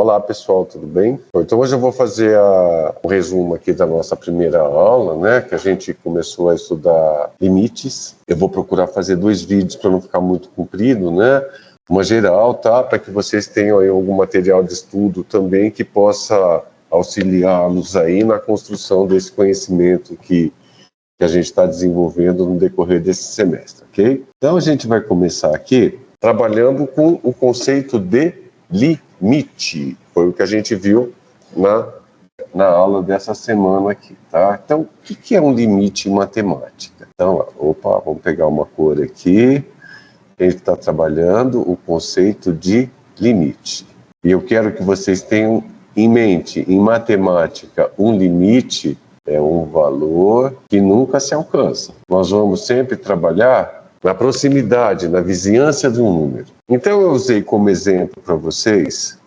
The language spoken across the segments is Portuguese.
Olá pessoal, tudo bem? Então hoje eu vou fazer um resumo aqui da nossa primeira aula, né? Que a gente começou a estudar limites. Eu vou procurar fazer 2 vídeos para não ficar muito comprido, né? Uma geral, tá? Para que vocês tenham aí algum material de estudo também que possa auxiliá-los aí na construção desse conhecimento que a gente está desenvolvendo no decorrer desse semestre, ok? Então a gente vai começar aqui trabalhando com o conceito de limite. Foi o que a gente viu na aula dessa semana aqui, tá? Então, o que é um limite em matemática? Então, vamos pegar uma cor aqui. A gente está trabalhando o conceito de limite. E eu quero que vocês tenham em mente, em matemática, um limite é um valor que nunca se alcança. Nós vamos sempre trabalhar na proximidade, na vizinhança de um número. Então eu usei como exemplo para vocês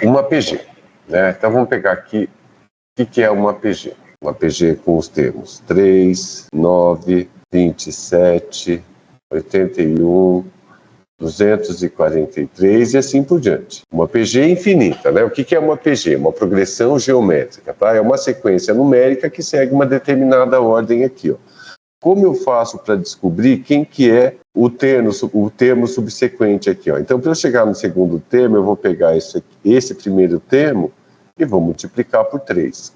uma PG. Né? Então vamos pegar aqui o que é uma PG. Uma PG com os termos 3, 9, 27, 81, 243 e assim por diante. Uma PG infinita, né? O que é uma PG? Uma progressão geométrica, tá? É uma sequência numérica que segue uma determinada ordem aqui, ó. Como eu faço para descobrir quem que é o termo subsequente aqui, ó? Então, para eu chegar no segundo termo, eu vou pegar esse primeiro termo e vou multiplicar por 3.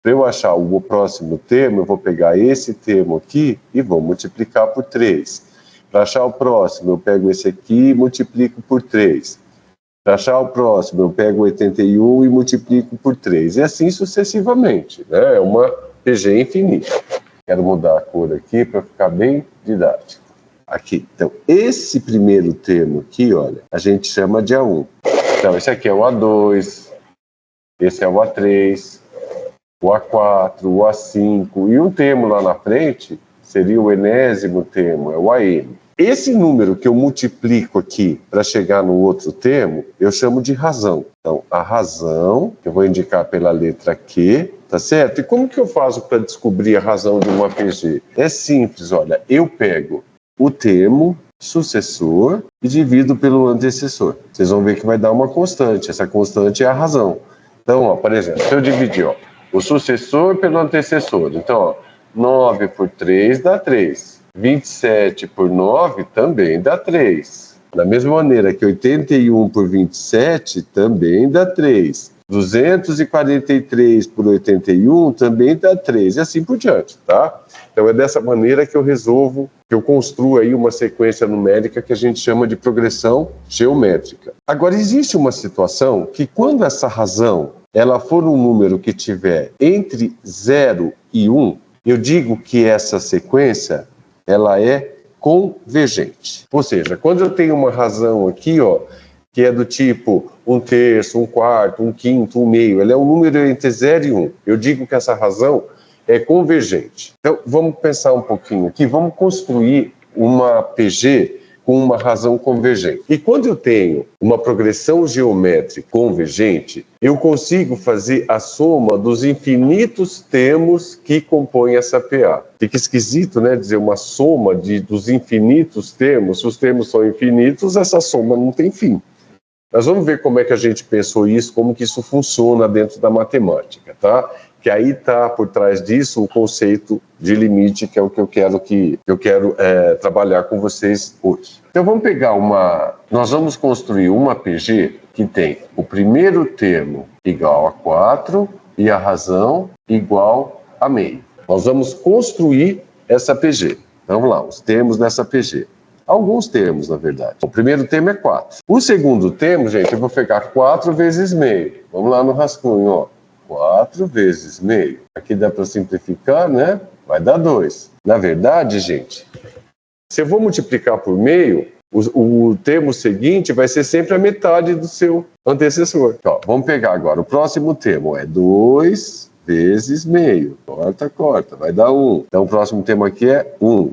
Para eu achar o próximo termo, eu vou pegar esse termo aqui e vou multiplicar por 3. Para achar o próximo, eu pego esse aqui e multiplico por 3. Para achar o próximo, eu pego 81 e multiplico por 3. E assim sucessivamente, né? É uma PG infinita. Quero mudar a cor aqui para ficar bem didático. Aqui. Então, esse primeiro termo aqui, olha, a gente chama de A1. Então, esse aqui é o A2, esse é o A3, o A4, o A5, e um termo lá na frente seria o enésimo termo, é o AM. Esse número que eu multiplico aqui para chegar no outro termo, eu chamo de razão. Então, a razão, que eu vou indicar pela letra Q, tá certo? E como que eu faço para descobrir a razão de uma PG? É simples, olha, eu pego o termo sucessor e divido pelo antecessor. Vocês vão ver que vai dar uma constante, essa constante é a razão. Então, ó, por exemplo, se eu dividir ó, o sucessor pelo antecessor, então, ó, 9 por 3 dá 3. 27 por 9 também dá 3. Da mesma maneira que 81 por 27 também dá 3. 243 por 81 também dá 3. E assim por diante, tá? Então é dessa maneira que eu resolvo, que eu construo aí uma sequência numérica que a gente chama de progressão geométrica. Agora, existe uma situação que quando essa razão ela for um número que tiver entre 0 e 1, eu digo que essa sequência ela é convergente. Ou seja, quando eu tenho uma razão aqui, ó, que é do tipo 1/3, 1/4, 1/5, 1/2, ela é um número entre 0 e 1. Eu digo que essa razão é convergente. Então, vamos pensar um pouquinho aqui, vamos construir uma PG com uma razão convergente. E quando eu tenho uma progressão geométrica convergente, eu consigo fazer a soma dos infinitos termos que compõem essa PA. Fica esquisito, né, dizer uma soma dos infinitos termos. Se os termos são infinitos, essa soma não tem fim. Nós vamos ver como é que a gente pensou isso, como que isso funciona dentro da matemática, tá? Que aí está por trás disso o conceito de limite, que é o que eu quero trabalhar com vocês hoje. Então vamos pegar nós vamos construir uma PG que tem o primeiro termo igual a 4 e a razão igual a meio. Nós vamos construir essa PG. Então, vamos lá, os termos dessa PG. Alguns termos, na verdade. O primeiro termo é 4. O segundo termo, gente, eu vou pegar 4 vezes meio. Vamos lá no rascunho, ó. 4 vezes meio. Aqui dá para simplificar, né? Vai dar 2. Na verdade, gente, se eu vou multiplicar por meio, o termo seguinte vai ser sempre a metade do seu antecessor. Ó, vamos pegar agora. O próximo termo é 2 vezes meio. Corta, vai dar 1. Então o próximo termo aqui é 1,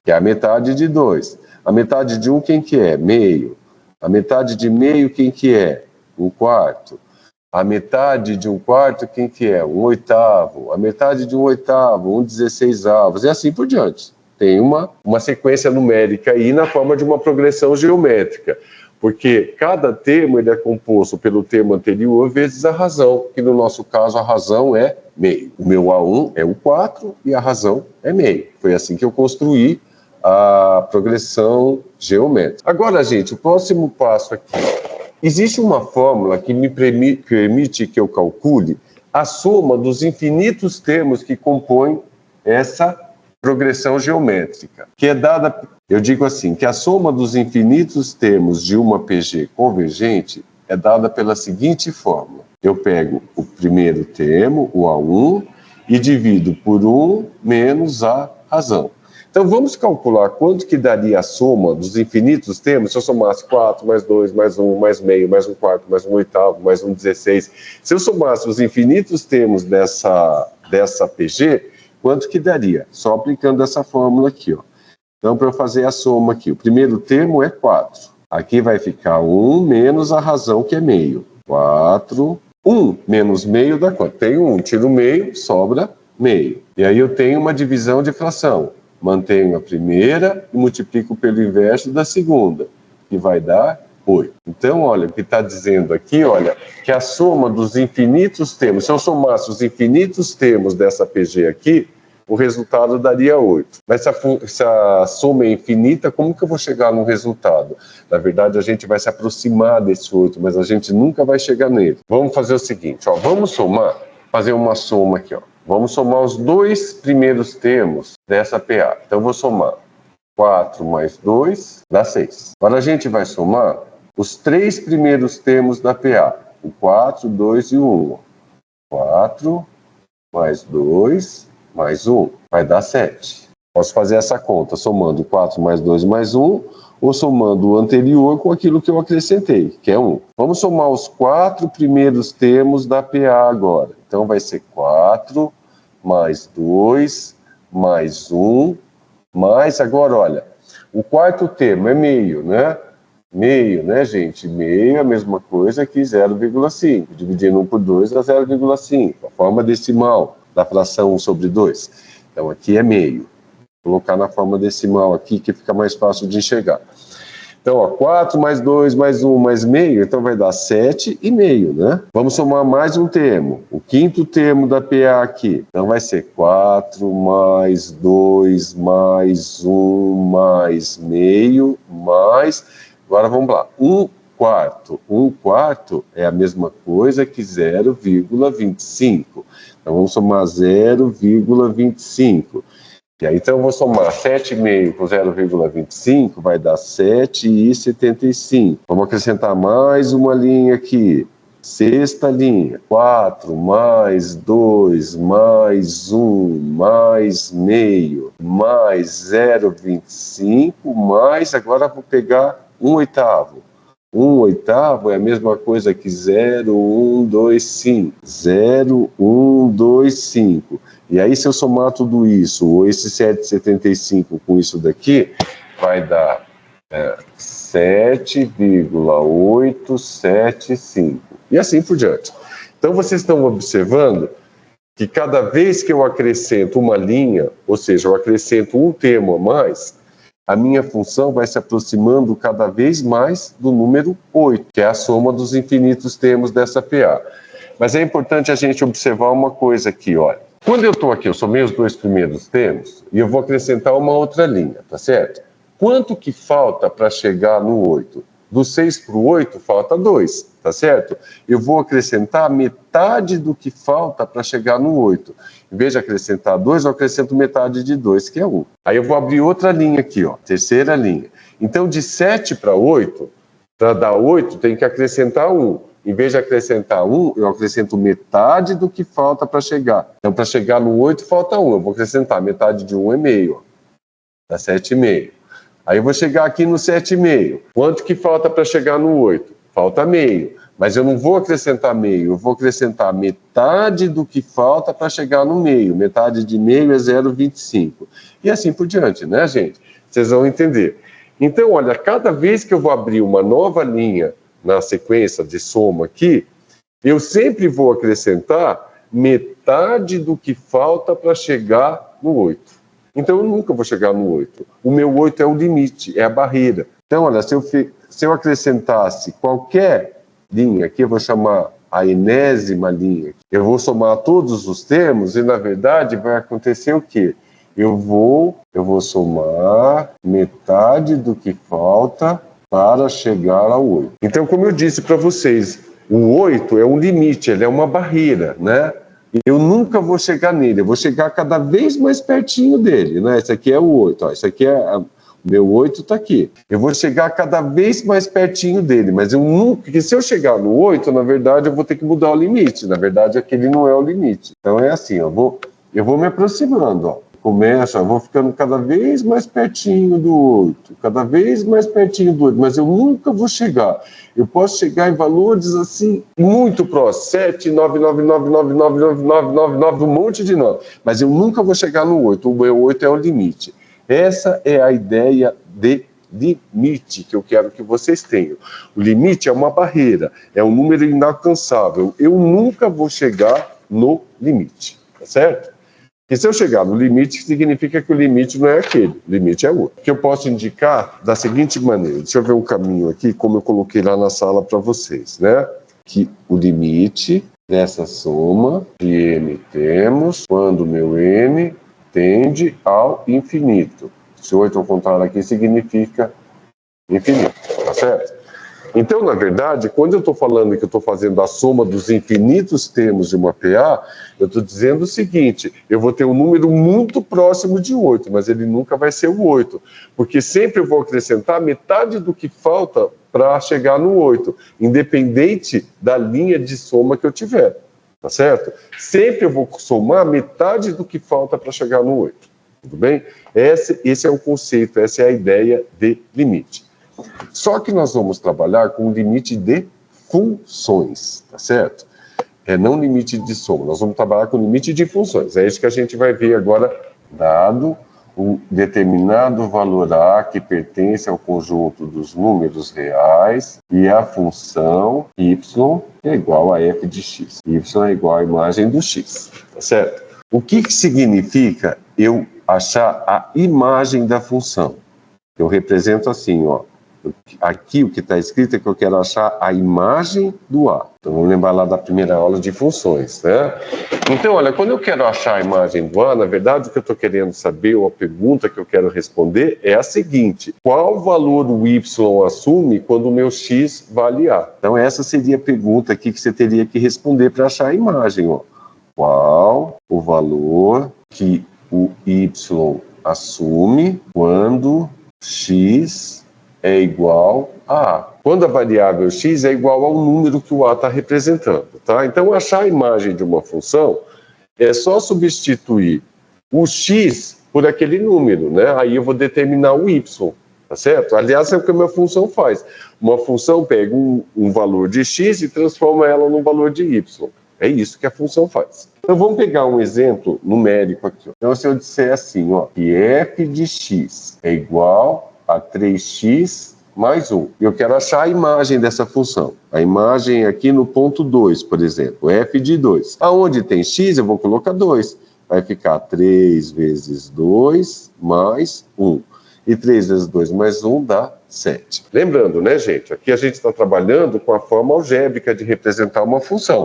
que é a metade de 2. A metade de 1 quem que é? Meio. A metade de meio quem que é? 1/4. A metade de 1/4, quem que é? 1/8. A metade de 1/8, 1/16. E assim por diante. Tem uma sequência numérica aí na forma de uma progressão geométrica. Porque cada termo ele é composto pelo termo anterior vezes a razão, que no nosso caso a razão é meio. O meu A1 é o 4 e a razão é meio. Foi assim que eu construí a progressão geométrica. Agora, gente, o próximo passo aqui. Existe uma fórmula que me permite que eu calcule a soma dos infinitos termos que compõem essa progressão geométrica, que é dada, eu digo assim, que a soma dos infinitos termos de uma PG convergente é dada pela seguinte fórmula. Eu pego o primeiro termo, o A1, e divido por 1 menos a razão. Então, vamos calcular quanto que daria a soma dos infinitos termos se eu somasse 4, mais 2, mais 1, mais meio, mais 1/4, mais 1/8, mais 1/16. Se eu somasse os infinitos termos dessa PG, quanto que daria? Só aplicando essa fórmula aqui, ó. Então, para eu fazer a soma aqui, o primeiro termo é 4. Aqui vai ficar 1 menos a razão, que é meio. 4, 1 menos meio dá quanto? Tem 1, tiro o meio, sobra meio. E aí eu tenho uma divisão de fração. Mantenho a primeira e multiplico pelo inverso da segunda, que vai dar 8. Então, olha, o que está dizendo aqui, olha, que a soma dos infinitos termos, se eu somasse os infinitos termos dessa PG aqui, o resultado daria 8. Mas se a soma é infinita, como que eu vou chegar no resultado? Na verdade, a gente vai se aproximar desse 8, mas a gente nunca vai chegar nele. Vamos fazer o seguinte, ó, vamos fazer uma soma aqui, ó. Vamos somar os dois primeiros termos dessa PA. Então, eu vou somar 4 mais 2 dá 6. Agora, a gente vai somar os três primeiros termos da PA. O 4, 2 e o 1. 4 mais 2 mais 1 vai dar 7. Posso fazer essa conta somando 4 mais 2 mais 1 ou somando o anterior com aquilo que eu acrescentei, que é 1. Vamos somar os 4 primeiros termos da PA agora. Então, vai ser 4 mais 2, mais 1, mais, agora, olha, o quarto termo é meio, né? Meio, né, gente? Meio é a mesma coisa que 0,5. Dividindo 1 por 2 dá 0,5. A forma decimal da fração 1 sobre 2. Então, aqui é meio. Vou colocar na forma decimal aqui, que fica mais fácil de enxergar. Então, ó, 4 mais 2 mais 1 mais meio, então vai dar 7,5, né? Vamos somar mais um termo, o quinto termo da PA aqui. Então, vai ser 4 mais 2 mais 1 mais meio, mais... Agora, vamos lá. 1/4. 1/4 é a mesma coisa que 0,25. Então, vamos somar 0,25. E aí, então, eu vou somar 7,5 com 0,25, vai dar 7,75. Vamos acrescentar mais uma linha aqui. Sexta linha. 4 mais 2 mais 1 mais meio mais 0,25 mais, agora vou pegar 1/8. 1/8 é a mesma coisa que 0,125. 0,125. E aí, se eu somar tudo isso, ou esse 7,75 com isso daqui, vai dar 7,875. E assim por diante. Então, vocês estão observando que cada vez que eu acrescento uma linha, ou seja, eu acrescento um termo a mais, a minha função vai se aproximando cada vez mais do número 8, que é a soma dos infinitos termos dessa PA. Mas é importante a gente observar uma coisa aqui, olha. Quando eu estou aqui, eu somei os dois primeiros termos e eu vou acrescentar uma outra linha, tá certo? Quanto que falta para chegar no 8? Do 6 para o 8 falta 2, tá certo? Eu vou acrescentar metade do que falta para chegar no 8. Em vez de acrescentar 2, eu acrescento metade de 2, que é 1. Aí eu vou abrir outra linha aqui, ó, terceira linha. Então, de 7 para 8, para dar 8, tem que acrescentar 1. Em vez de acrescentar 1, eu acrescento metade do que falta para chegar. Então, para chegar no 8, falta 1. Eu vou acrescentar metade de 1 é meio, ó. Dá 7,5. Aí eu vou chegar aqui no 7,5. Quanto que falta para chegar no 8? Falta meio. Mas eu não vou acrescentar meio, eu vou acrescentar metade do que falta para chegar no meio. Metade de meio é 0,25. E assim por diante, né, gente? Vocês vão entender. Então, olha, cada vez que eu vou abrir uma nova linha na sequência de soma aqui, eu sempre vou acrescentar metade do que falta para chegar no 8. Então, eu nunca vou chegar no 8. O meu 8 é o limite, é a barreira. Então, olha, se eu se eu acrescentasse qualquer linha, aqui eu vou chamar a enésima linha, eu vou somar todos os termos e, na verdade, vai acontecer o quê? Eu vou somar metade do que falta para chegar ao 8. Então, como eu disse para vocês, o 8 é um limite, ele é uma barreira, né? Eu nunca vou chegar nele, eu vou chegar cada vez mais pertinho dele, né? Esse aqui é o 8, ó, esse aqui é... O meu 8 está aqui. Eu vou chegar cada vez mais pertinho dele, mas eu nunca... Porque se eu chegar no 8, na verdade, eu vou ter que mudar o limite. Na verdade, aquele não é o limite. Então, é assim, eu vou me aproximando, ó. Começa, eu vou ficando cada vez mais pertinho do 8, cada vez mais pertinho do 8, mas eu nunca vou chegar. Eu posso chegar em valores assim, muito próximos, 7, 9, 9, 9, 9, 9, 9, 9, 9, 9, um monte de 9, mas eu nunca vou chegar no 8, o meu 8 é o limite. Essa é a ideia de limite que eu quero que vocês tenham. O limite é uma barreira, é um número inalcançável. Eu nunca vou chegar no limite, tá certo? E se eu chegar no limite, significa que o limite não é aquele, o limite é outro. Que eu posso indicar da seguinte maneira, deixa eu ver um caminho aqui, como eu coloquei lá na sala para vocês, né? Que o limite dessa soma de n termos, quando o meu n tende ao infinito. Se 8 ao contrário aqui significa infinito, tá certo? Então, na verdade, quando eu estou falando que eu estou fazendo a soma dos infinitos termos de uma PA, eu estou dizendo o seguinte, eu vou ter um número muito próximo de 8, mas ele nunca vai ser o 8, porque sempre eu vou acrescentar metade do que falta para chegar no 8, independente da linha de soma que eu tiver, tá certo? Sempre eu vou somar metade do que falta para chegar no 8, tudo bem? Esse é o conceito, essa é a ideia de limite. Só que nós vamos trabalhar com o limite de funções, tá certo? Não limite de soma, nós vamos trabalhar com o limite de funções. É isso que a gente vai ver agora, dado um determinado valor A que pertence ao conjunto dos números reais e a função y é igual a f de x. Y é igual à imagem do x, tá certo? O que significa eu achar a imagem da função? Eu represento assim, ó. Aqui o que está escrito é que eu quero achar a imagem do A. Então vamos lembrar lá da primeira aula de funções, né? Então, olha, quando eu quero achar a imagem do A, na verdade o que eu estou querendo saber, ou a pergunta que eu quero responder é a seguinte: qual valor o Y assume quando o meu X vale A? Então essa seria a pergunta aqui que você teria que responder para achar a imagem, ó. Qual o valor que o Y assume quando X é igual a A. Quando a variável x é igual ao número que o A está representando, tá? Então, achar a imagem de uma função é só substituir o x por aquele número, né? Aí eu vou determinar o y, tá certo? Aliás, é o que a minha função faz. Uma função pega um valor de x e transforma ela num valor de y. É isso que a função faz. Então, vamos pegar um exemplo numérico aqui. Então, se eu disser assim, ó, que f de x é igual a 3x mais 1. Eu quero achar a imagem dessa função. A imagem aqui no ponto 2, por exemplo, f de 2. Aonde tem x, eu vou colocar 2. Vai ficar 3 vezes 2 mais 1. E 3 vezes 2 mais 1 dá 7. Lembrando, né, gente? Aqui a gente está trabalhando com a forma algébrica de representar uma função.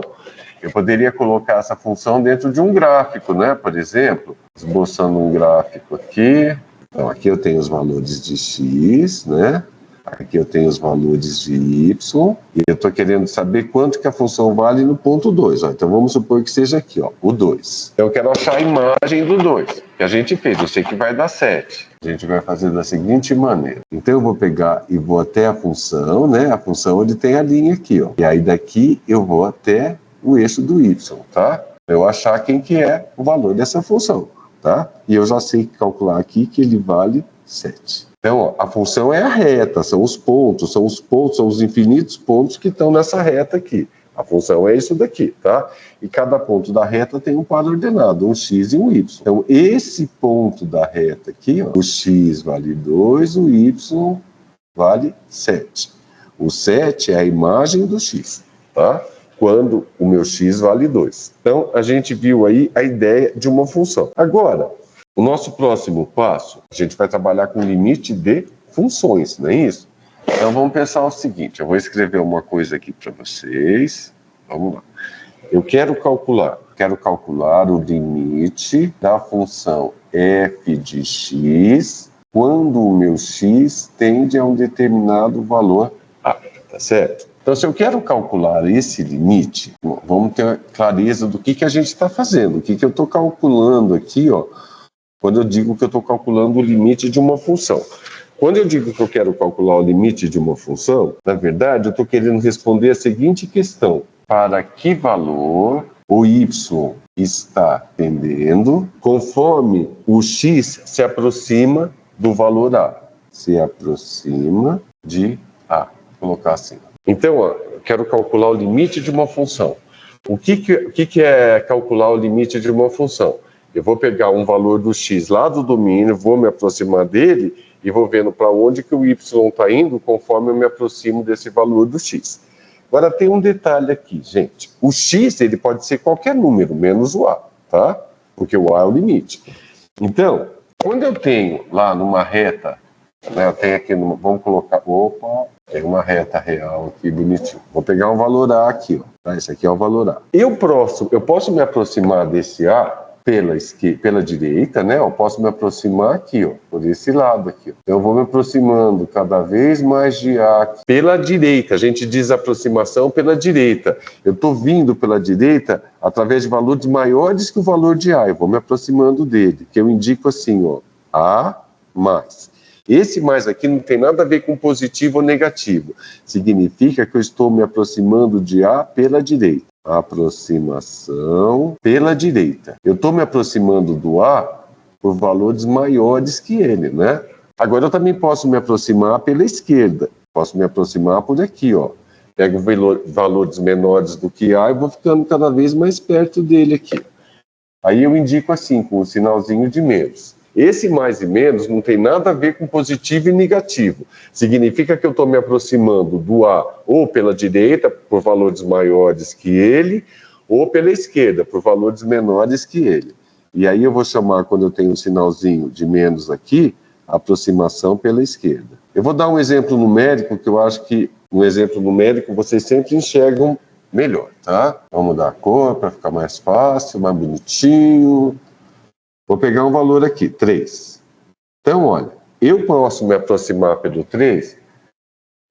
Eu poderia colocar essa função dentro de um gráfico, né? Por exemplo, esboçando um gráfico aqui. Então, aqui eu tenho os valores de x, né? Aqui eu tenho os valores de y. E eu estou querendo saber quanto que a função vale no ponto 2. Ó. Então, vamos supor que seja aqui, ó, o 2. Então, eu quero achar a imagem do 2, que a gente fez. Eu sei que vai dar 7. A gente vai fazer da seguinte maneira. Então, eu vou pegar e vou até a função, né? A função onde tem a linha aqui, ó. E aí, daqui, eu vou até o eixo do y, tá? Para eu achar quem que é o valor dessa função. Tá? E eu já sei calcular aqui que ele vale 7. Então, ó, a função é a reta, são os pontos, são os infinitos pontos que estão nessa reta aqui. A função é isso daqui, tá? E cada ponto da reta tem um par ordenado, um x e um y. Então, esse ponto da reta aqui, ó, o x vale 2, o y vale 7. O 7 é a imagem do x, tá? Quando o meu x vale 2. Então, a gente viu aí a ideia de uma função. Agora, o nosso próximo passo, a gente vai trabalhar com limite de funções, não é isso? Então vamos pensar o seguinte, eu vou escrever uma coisa aqui para vocês. Vamos lá. Eu quero calcular o limite da função f de x quando o meu x tende a um determinado valor a, tá certo? Então, se eu quero calcular esse limite, vamos ter clareza do que a gente está fazendo, o que eu estou calculando aqui, ó, quando eu digo que eu estou calculando o limite de uma função. Quando eu digo que eu quero calcular o limite de uma função, na verdade, eu estou querendo responder a seguinte questão: para que valor o y está tendendo conforme o x se aproxima do valor a? Se aproxima de a. Vou colocar assim. Então, ó, eu quero calcular o limite de uma função. O que é calcular o limite de uma função? Eu vou pegar um valor do x lá do domínio, vou me aproximar dele e vou vendo para onde que o y está indo conforme eu me aproximo desse valor do x. Agora tem um detalhe aqui, gente. O x ele pode ser qualquer número, menos o a, tá? Porque o a é o limite. Então, quando eu tenho lá numa reta, né, eu tenho aqui, vamos colocar, tem uma reta real aqui, bonitinho. Vou pegar um valor a aqui, ó. Tá? Esse aqui é o valor a. Eu posso me aproximar desse a pela direita, né? Eu posso me aproximar aqui, ó, por esse lado aqui. Ó. Eu vou me aproximando cada vez mais de A pela direita. A gente diz aproximação pela direita. Eu estou vindo pela direita através de valores maiores que o valor de A. Eu vou me aproximando dele, que eu indico assim, ó, A mais. Esse mais aqui não tem nada a ver com positivo ou negativo. Significa que eu estou me aproximando de A pela direita. Aproximação pela direita. Eu estou me aproximando do A por valores maiores que ele, né? Agora eu também posso me aproximar pela esquerda. Posso me aproximar por aqui, ó. Pego valores menores do que A e vou ficando cada vez mais perto dele aqui. Aí eu indico assim, com o sinalzinho de menos. Esse mais e menos não tem nada a ver com positivo e negativo. Significa que eu estou me aproximando do A ou pela direita, por valores maiores que ele, ou pela esquerda, por valores menores que ele. E aí eu vou chamar, quando eu tenho um sinalzinho de menos aqui, aproximação pela esquerda. Eu vou dar um exemplo numérico, que eu acho que no exemplo numérico vocês sempre enxergam melhor, tá? Vamos mudar a cor para ficar mais fácil, mais bonitinho. Vou pegar um valor aqui, 3. Então, olha, eu posso me aproximar pelo 3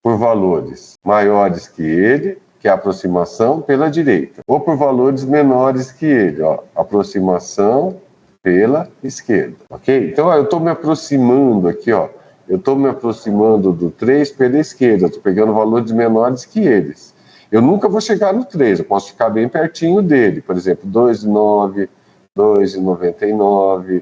por valores maiores que ele, que é a aproximação pela direita, ou por valores menores que ele, ó, aproximação pela esquerda, ok? Então, ó, eu estou me aproximando aqui, ó, eu estou me aproximando do 3 pela esquerda, estou pegando valores menores que eles. Eu nunca vou chegar no 3, eu posso ficar bem pertinho dele, por exemplo, 2,9, 2,99,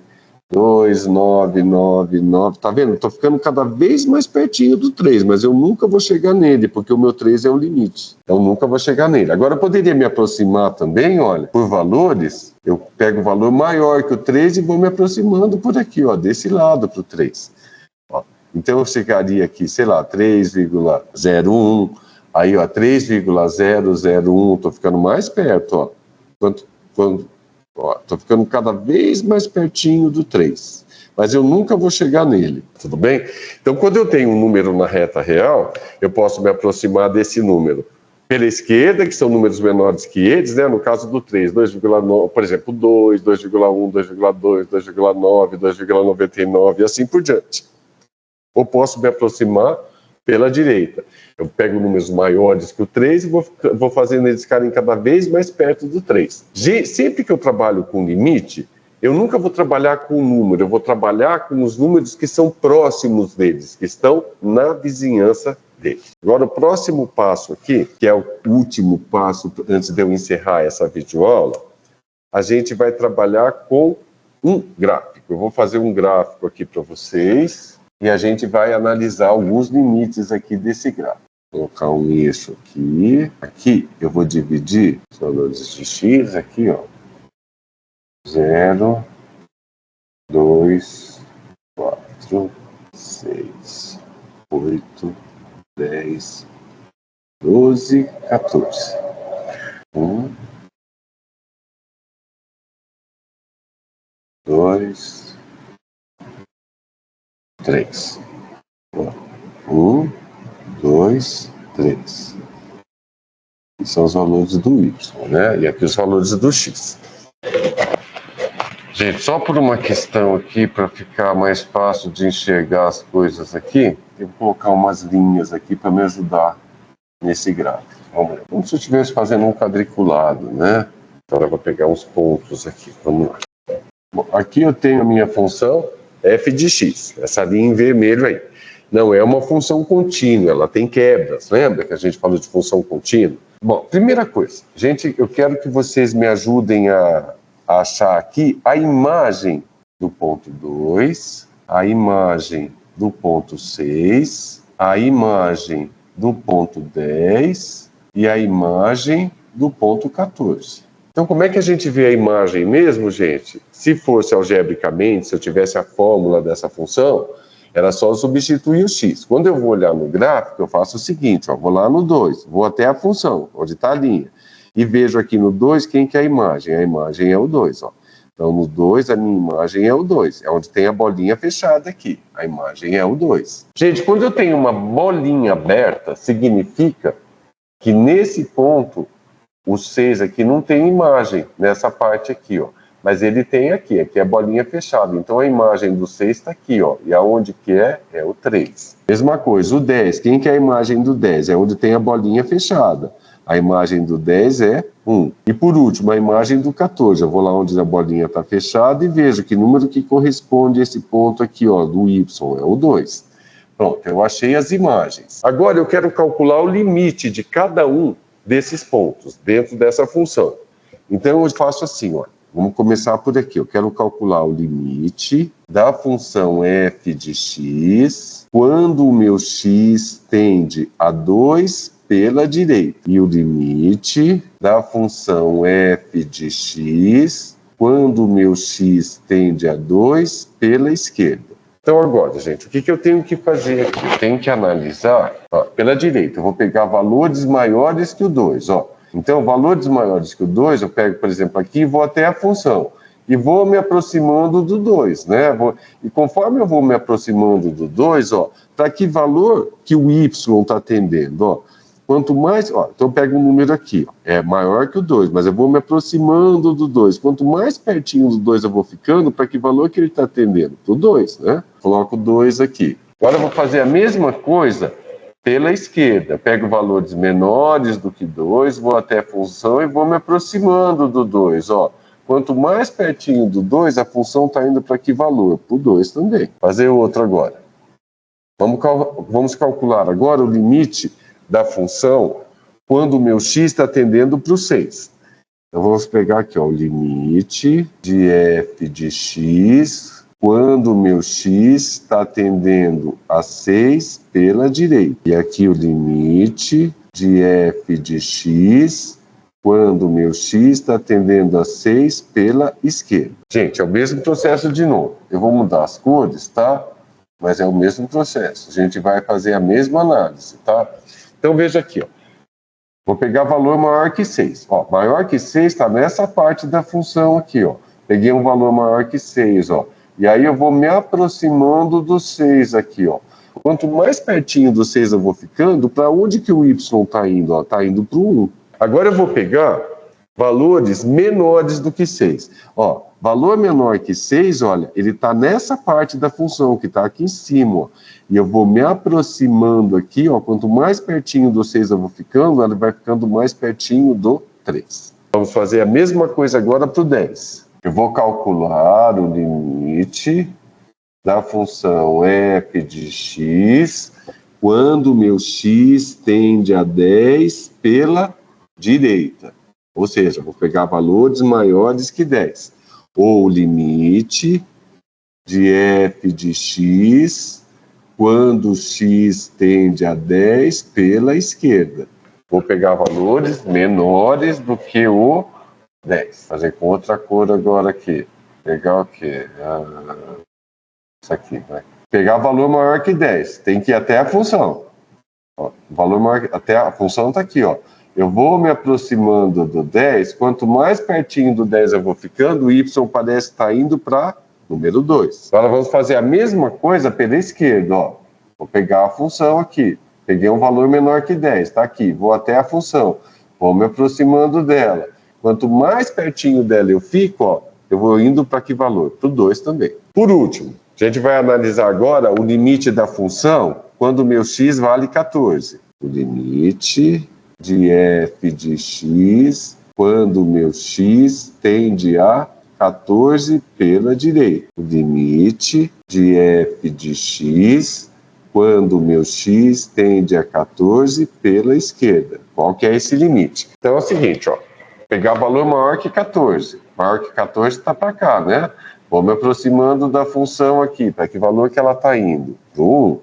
2,999, tá vendo? Estou ficando cada vez mais pertinho do 3, mas eu nunca vou chegar nele, porque o meu 3 é o limite. Então nunca vou chegar nele. Agora eu poderia me aproximar também, olha, por valores, eu pego um valor maior que o 3 e vou me aproximando por aqui, ó, desse lado para o 3. Ó. Então eu chegaria aqui, sei lá, 3,01, aí ó, 3,001, estou ficando mais perto, ó. Estou ficando cada vez mais pertinho do 3, mas eu nunca vou chegar nele, tudo bem? Então, quando eu tenho um número na reta real, eu posso me aproximar desse número pela esquerda, que são números menores que eles, né? No caso do 3, 2,9, por exemplo, 2, 2,1, 2,2, 2,9, 2,99 e assim por diante. Ou posso me aproximar pela direita. Eu pego números maiores que o 3 e vou fazendo eles ficarem cada vez mais perto do 3. Sempre que eu trabalho com limite, eu nunca vou trabalhar com o número, eu vou trabalhar com os números que são próximos deles, que estão na vizinhança deles. Agora, o próximo passo aqui, que é o último passo antes de eu encerrar essa videoaula, a gente vai trabalhar com um gráfico. Eu vou fazer um gráfico aqui para vocês. E a gente vai analisar alguns limites aqui desse gráfico. Vou colocar um eixo aqui. Aqui eu vou dividir os valores de x aqui, ó. 0, 2, 4, 6, 8, 10, 12, 14. 1, 2, 3. 1, 2, 3. E são os valores do y, né? E aqui os valores do x. Gente, só por uma questão aqui, para ficar mais fácil de enxergar as coisas aqui, eu vou colocar umas linhas aqui para me ajudar nesse gráfico. Vamos lá. Como se eu estivesse fazendo um quadriculado, né? Então eu vou pegar uns pontos aqui, vamos lá. Bom, aqui eu tenho a minha função f de x, essa linha em vermelho aí. Não é uma função contínua, ela tem quebras, lembra que a gente falou de função contínua? Bom, primeira coisa, gente, eu quero que vocês me ajudem a achar aqui a imagem do ponto 2, a imagem do ponto 6, a imagem do ponto 10 e a imagem do ponto 14. Então, como é que a gente vê a imagem mesmo, gente? Se fosse algebricamente, se eu tivesse a fórmula dessa função, era só substituir o x. Quando eu vou olhar no gráfico, eu faço o seguinte, ó, vou lá no 2, vou até a função, onde está a linha, e vejo aqui no 2 quem que é a imagem. A imagem é o 2, ó. Então, no 2, a minha imagem é o 2. É onde tem a bolinha fechada aqui. A imagem é o 2. Gente, quando eu tenho uma bolinha aberta, significa que nesse ponto, o 6 aqui não tem imagem, nessa parte aqui, ó. Mas ele tem aqui é a bolinha fechada. Então, a imagem do 6 está aqui, ó. E aonde que é? É o 3. Mesma coisa, o 10. Quem que é a imagem do 10? É onde tem a bolinha fechada. A imagem do 10 é 1. E por último, a imagem do 14. Eu vou lá onde a bolinha está fechada e vejo que número que corresponde a esse ponto aqui, ó, do y, é o 2. Pronto, eu achei as imagens. Agora eu quero calcular o limite de cada um desses pontos dentro dessa função. Então eu faço assim, ó. Vamos começar por aqui. Eu quero calcular o limite da função f de x quando o meu x tende a 2 pela direita. E o limite da função f de x quando o meu x tende a 2 pela esquerda. Então agora, gente, o que eu tenho que fazer aqui? Eu tenho que analisar, ó, pela direita. Eu vou pegar valores maiores que o 2, ó. Então, valores maiores que o 2, eu pego, por exemplo, aqui e vou até a função. E vou me aproximando do 2, né? E conforme eu vou me aproximando do 2, ó, para que valor que o y está tendendo, ó. Quanto mais, ó, então eu pego um número aqui, ó, é maior que o 2, mas eu vou me aproximando do 2. Quanto mais pertinho do 2 eu vou ficando, para que valor que ele está tendendo? Para o 2, né? Coloco o 2 aqui. Agora eu vou fazer a mesma coisa pela esquerda. Pego valores menores do que 2, vou até a função e vou me aproximando do 2, ó. Quanto mais pertinho do 2, a função está indo para que valor? Para o 2 também. Fazer outro agora. Vamos calcular agora o limite da função quando o meu x está tendendo para o 6. Então vamos pegar aqui, ó, o limite de f de x quando o meu x está tendendo a 6 pela direita. E aqui o limite de f de x quando o meu x está tendendo a 6 pela esquerda. Gente, é o mesmo processo de novo. Eu vou mudar as cores, tá? Mas é o mesmo processo. A gente vai fazer a mesma análise, tá? Então veja aqui, ó. Vou pegar valor maior que 6. Ó, maior que 6 está nessa parte da função aqui, ó. Peguei um valor maior que 6, ó. E aí eu vou me aproximando do 6 aqui, ó. Quanto mais pertinho do 6 eu vou ficando, para onde que o y está indo? Está indo para o 1. Agora eu vou pegar valores menores do que 6. Ó, valor menor que 6, olha, ele está nessa parte da função, que está aqui em cima, ó. E eu vou me aproximando aqui, ó. Quanto mais pertinho do 6 eu vou ficando, ele vai ficando mais pertinho do 3. Vamos fazer a mesma coisa agora para o 10. Eu vou calcular o limite da função f de x quando o meu x tende a 10 pela direita. Ou seja, vou pegar valores maiores que 10. Ou o limite de f de x quando x tende a 10 pela esquerda. Vou pegar valores menores do que o 10. Fazer com outra cor agora aqui. Pegar o quê? Isso aqui, vai. Pegar valor maior que 10. Tem que ir até a função. Ó, valor maior, até a função está aqui, ó. Eu vou me aproximando do 10. Quanto mais pertinho do 10 eu vou ficando, o y parece estar indo para número 2. Agora vamos fazer a mesma coisa pela esquerda, ó. Vou pegar a função aqui. peguei um valor menor que 10, está aqui, vou até a função, vou me aproximando dela. Quanto mais pertinho dela eu fico, ó, eu vou indo para que valor? Para o 2 também. Por último, a gente vai analisar agora o limite da função quando o meu x vale 14. O limite de f de x quando o meu x tende a 14 pela direita. O limite de f de x quando o meu x tende a 14 pela esquerda. Qual que é esse limite? Então é o seguinte, ó, pegar valor maior que 14. Maior que 14 está para cá, né? Vou me aproximando da função aqui, para que valor que ela está indo? 1.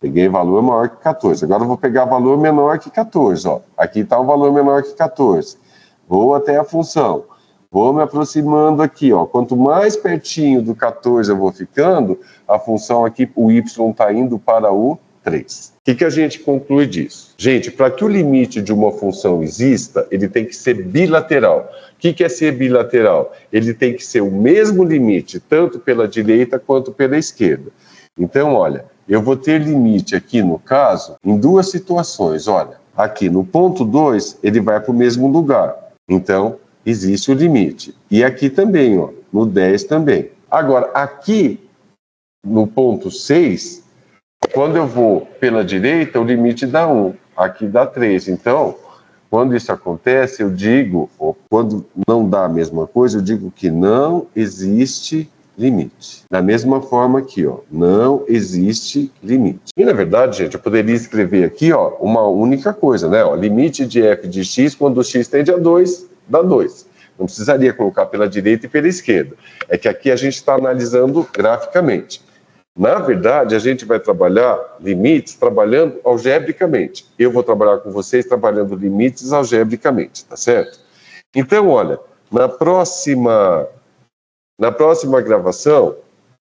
Peguei valor maior que 14. Agora eu vou pegar valor menor que 14. Ó. Aqui está o valor menor que 14. Vou até a função. Vou me aproximando aqui. Ó. Quanto mais pertinho do 14 eu vou ficando, a função aqui, o y está indo para o 3. O que a gente conclui disso? Gente, para que o limite de uma função exista, ele tem que ser bilateral. O que é ser bilateral? Ele tem que ser o mesmo limite, tanto pela direita quanto pela esquerda. Então, olha, eu vou ter limite aqui, no caso, em duas situações. Olha, aqui no ponto 2, ele vai para o mesmo lugar. Então, existe o limite. E aqui também, ó, no 10 também. Agora, aqui, no ponto 6, quando eu vou pela direita, o limite dá 1. Aqui dá 3. Então, quando isso acontece, eu digo, ou quando não dá a mesma coisa, eu digo que não existe limite. Da mesma forma aqui, ó, não existe limite. E na verdade, gente, eu poderia escrever aqui, ó, uma única coisa, né? Ó, limite de f de x quando x tende a 2, dá 2. Não precisaria colocar pela direita e pela esquerda. É que aqui a gente está analisando graficamente. Na verdade, a gente vai trabalhar limites trabalhando algebricamente. Eu vou trabalhar com vocês trabalhando limites algebricamente, tá certo? Então, olha, na próxima gravação,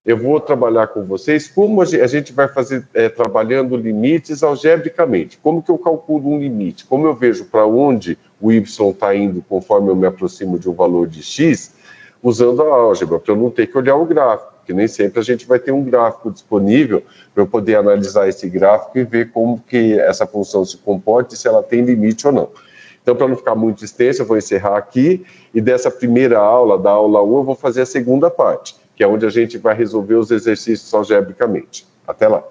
eu vou trabalhar com vocês como a gente vai fazer trabalhando limites algebricamente. Como que eu calculo um limite? Como eu vejo para onde o y está indo conforme eu me aproximo de um valor de x, usando a álgebra, para eu não ter que olhar o gráfico, porque nem sempre a gente vai ter um gráfico disponível para eu poder analisar esse gráfico e ver como que essa função se comporta e se ela tem limite ou não. Então, para não ficar muito extenso, eu vou encerrar aqui e dessa primeira aula, da aula 1, eu vou fazer a segunda parte, que é onde a gente vai resolver os exercícios algebricamente. Até lá!